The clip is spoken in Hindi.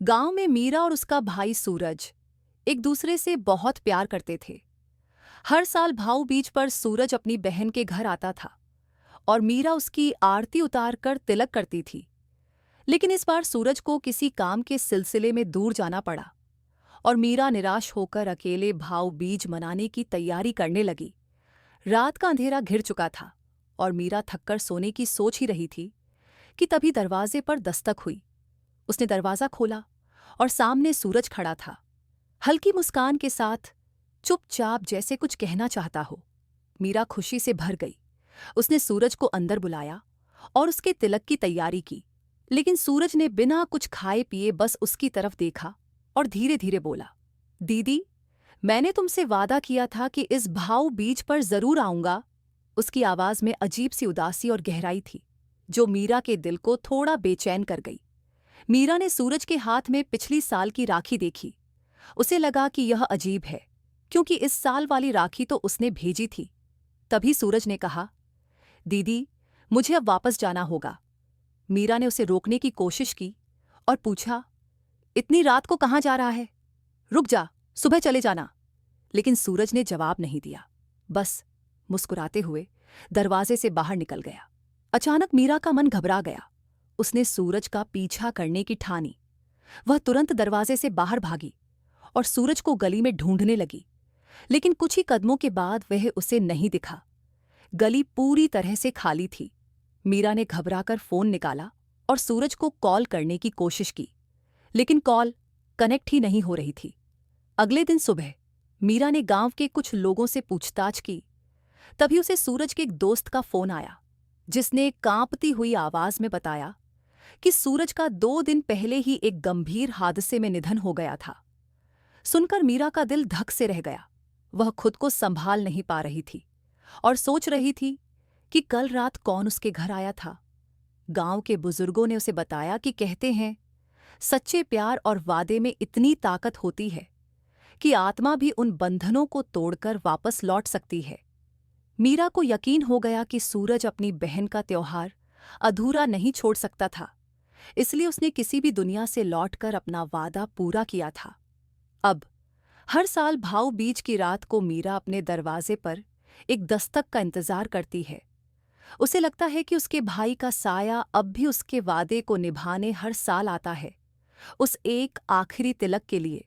गांव में मीरा और उसका भाई सूरज एक दूसरे से बहुत प्यार करते थे। हर साल भाऊ बीज पर सूरज अपनी बहन के घर आता था और मीरा उसकी आरती उतार कर तिलक करती थी। लेकिन इस बार सूरज को किसी काम के सिलसिले में दूर जाना पड़ा और मीरा निराश होकर अकेले भाऊ बीज मनाने की तैयारी करने लगी। रात का अंधेरा घिर चुका था और मीरा थककर सोने की सोच ही रही थी कि तभी दरवाजे पर दस्तक हुई। उसने दरवाजा खोला और सामने सूरज खड़ा था, हल्की मुस्कान के साथ, चुपचाप जैसे कुछ कहना चाहता हो। मीरा खुशी से भर गई। उसने सूरज को अंदर बुलाया और उसके तिलक की तैयारी की। लेकिन सूरज ने बिना कुछ खाए पिए बस उसकी तरफ देखा और धीरे धीरे बोला, दीदी, मैंने तुमसे वादा किया था कि इस भाऊ बीज पर जरूर आऊंगा। उसकी आवाज में अजीब सी उदासी और गहराई थी, जो मीरा के दिल को थोड़ा बेचैन कर गई। मीरा ने सूरज के हाथ में पिछली साल की राखी देखी। उसे लगा कि यह अजीब है, क्योंकि इस साल वाली राखी तो उसने भेजी थी। तभी सूरज ने कहा, दीदी, मुझे अब वापस जाना होगा। मीरा ने उसे रोकने की कोशिश की और पूछा, इतनी रात को कहाँ जा रहा है? रुक जा, सुबह चले जाना। लेकिन सूरज ने जवाब नहीं दिया, बस मुस्कुराते हुए दरवाजे से बाहर निकल गया। अचानक मीरा का मन घबरा गया। उसने सूरज का पीछा करने की ठानी। वह तुरंत दरवाजे से बाहर भागी और सूरज को गली में ढूंढने लगी। लेकिन कुछ ही कदमों के बाद वह उसे नहीं दिखा। गली पूरी तरह से खाली थी। मीरा ने घबराकर फोन निकाला और सूरज को कॉल करने की कोशिश की, लेकिन कॉल कनेक्ट ही नहीं हो रही थी। अगले दिन सुबह मीरा ने गांव के कुछ लोगों से पूछताछ की। तभी उसे सूरज के एक दोस्त का फोन आया, जिसने कांपती हुई आवाज में बताया कि सूरज का 2 दिन पहले ही एक गंभीर हादसे में निधन हो गया था। सुनकर मीरा का दिल धक से रह गया। वह खुद को संभाल नहीं पा रही थी और सोच रही थी कि कल रात कौन उसके घर आया था। गांव के बुजुर्गों ने उसे बताया कि कहते हैं, सच्चे प्यार और वादे में इतनी ताकत होती है कि आत्मा भी उन बंधनों को तोड़कर वापस लौट सकती है। मीरा को यकीन हो गया कि सूरज अपनी बहन का त्योहार अधूरा नहीं छोड़ सकता था, इसलिए उसने किसी भी दुनिया से लौटकर अपना वादा पूरा किया था। अब हर साल भाऊ बीज की रात को मीरा अपने दरवाजे पर एक दस्तक का इंतजार करती है। उसे लगता है कि उसके भाई का साया अब भी उसके वादे को निभाने हर साल आता है, उस एक आखिरी तिलक के लिए